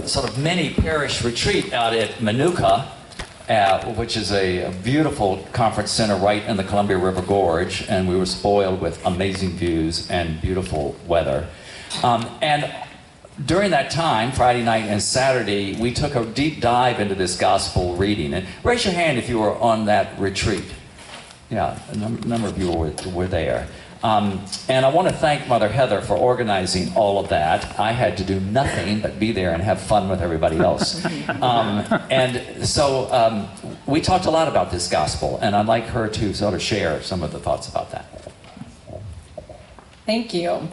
sort of mini parish retreat out at Manuka, which is a beautiful conference center right in the Columbia River Gorge, and we were spoiled with amazing views and beautiful weather. And during that time, Friday night and Saturday, we took a deep dive into this gospel reading. And raise your hand if you were on that retreat. Yeah, a number of you were there. And I want to thank Mother Heather for organizing all of that. I had to do nothing but be there and have fun with everybody else. And so we talked a lot about this gospel, and I'd like her to sort of share some of the thoughts about that. Thank you.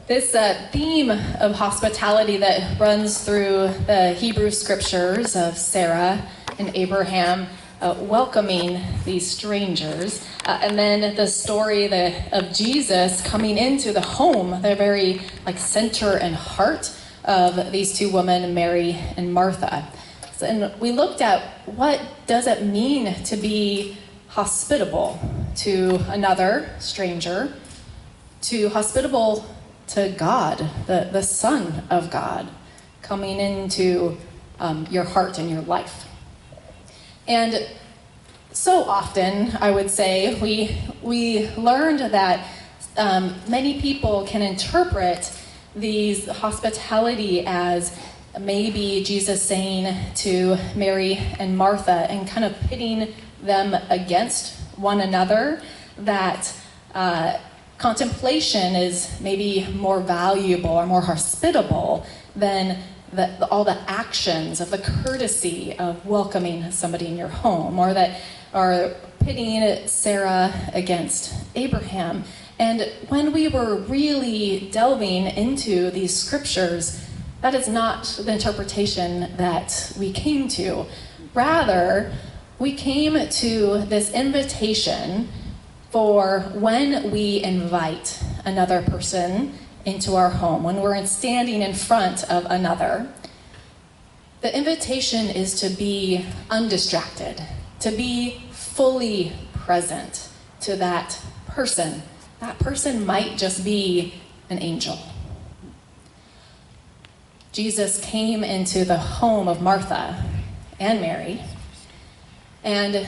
This theme of hospitality that runs through the Hebrew scriptures of Sarah and Abraham welcoming these strangers, and then the story of Jesus coming into the home, the very center and heart of these two women, Mary and Martha. And we looked at what does it mean to be hospitable to another stranger, to hospitable to God, the Son of God, coming into your heart and your life. And so often, I would say, we learned that many people can interpret these hospitality as maybe Jesus saying to Mary and Martha and kind of pitting them against one another, that contemplation is maybe more valuable or more hospitable than all the actions of the courtesy of welcoming somebody in your home, or that are pitting Sarah against Abraham. And when we were really delving into these scriptures, that is not the interpretation that we came to. Rather, we came to this invitation for when we invite another person into our home, when we're standing in front of another. The invitation is to be undistracted, to be fully present to that person. That person might just be an angel. Jesus came into the home of Martha and Mary, and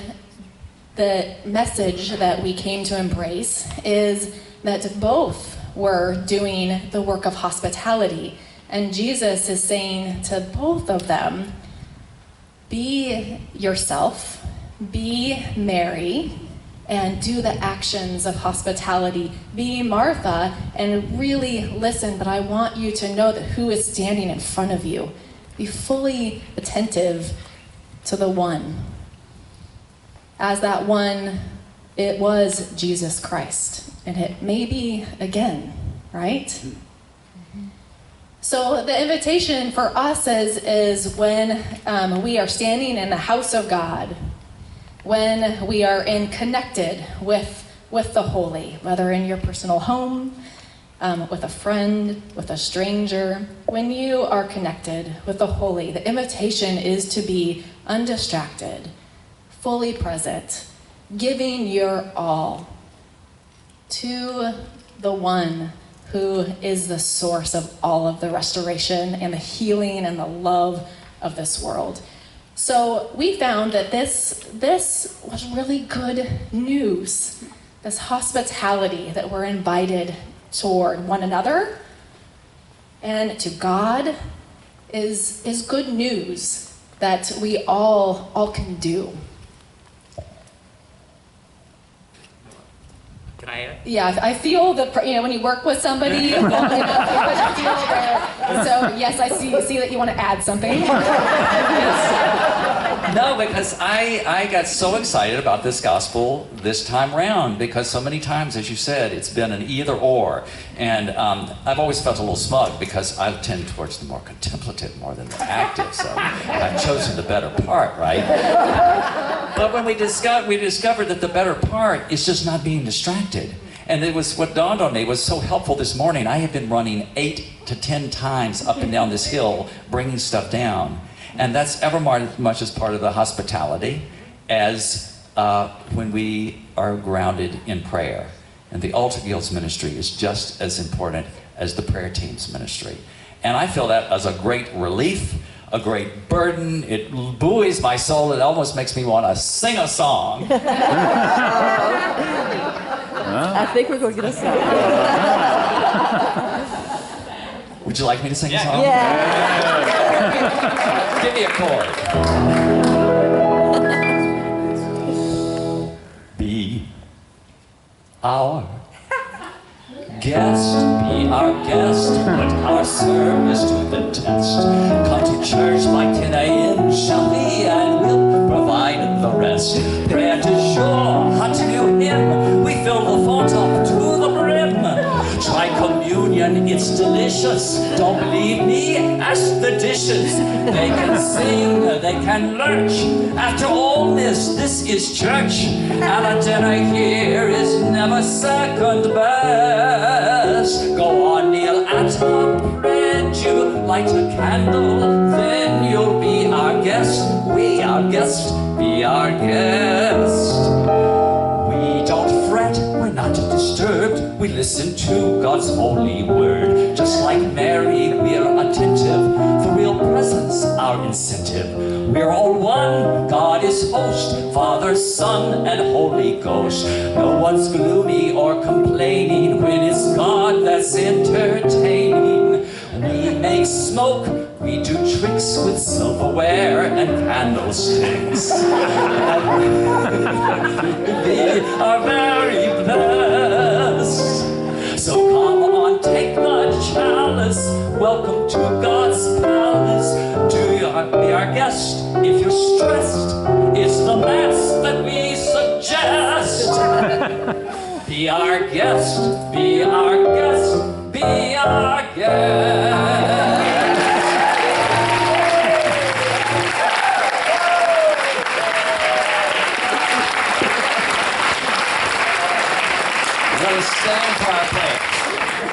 the message that we came to embrace is that both were doing the work of hospitality. And Jesus is saying to both of them, be yourself, be Mary, and do the actions of hospitality. Be Martha, and really listen, but I want you to know that who is standing in front of you. Be fully attentive to the one. As that one, it was Jesus Christ. And it may be again, right? Mm-hmm. So the invitation for us is when we are standing in the house of God, when we are connected with the holy, whether in your personal home, with a friend, with a stranger. When you are connected with the holy, the invitation is to be undistracted, fully present, giving your all to the one who is the source of all of the restoration and the healing and the love of this world. So we found that this was really good news. This hospitality that we're invited toward one another and to God is good news that we all can do. Can I add? Yeah, I feel when you work with somebody long enough, you feel there. So yes, I see that you want to add something. No, because I got so excited about this gospel this time around, because so many times, as you said, it's been an either or. And I've always felt a little smug because I tend towards the more contemplative more than the active, so I've chosen the better part, right? But when we discovered that the better part is just not being distracted. And it was what dawned on me was so helpful this morning. I have been running 8 to 10 times up and down this hill, bringing stuff down. And that's ever much as part of the hospitality as when we are grounded in prayer. And the Altar Guild's ministry is just as important as the prayer team's ministry. And I feel that as a great relief a great burden. It buoys my soul. It almost makes me want to sing a song. I think we're going to get a song. Would you like me to sing a song? Yeah. Give me a chord. Be our guest, be our guest, put our service to the test. Come to church by 10 a.m. sharply and we'll provide the rest. Prayer du jour, hot new hymn, we fill the font up to the brim. Try communion, it's delicious. Don't believe me, ask the dishes. They can sing, they can lurch. After all this is church. And a dinner here is never second best. Go on, kneel at our bread. You light a candle, then you'll be our guest. We our guest, be our guest. We don't fret, we're not disturbed. We listen to God's holy word. Just like Mary, we're attentive. The real presence, our incentive. We're all one, God is host, Father, Son, and Holy Ghost. No one's gloomy or complaining when it's God that's entertaining. We make smoke, we do tricks with silverware and candlesticks. We are very blessed. So come on, take the chalice. Welcome to God's palace. Be our guest if you're stressed. It's the Mass that we suggest. Be our guest, be our guest, be our guest. Let us stand for our prayer.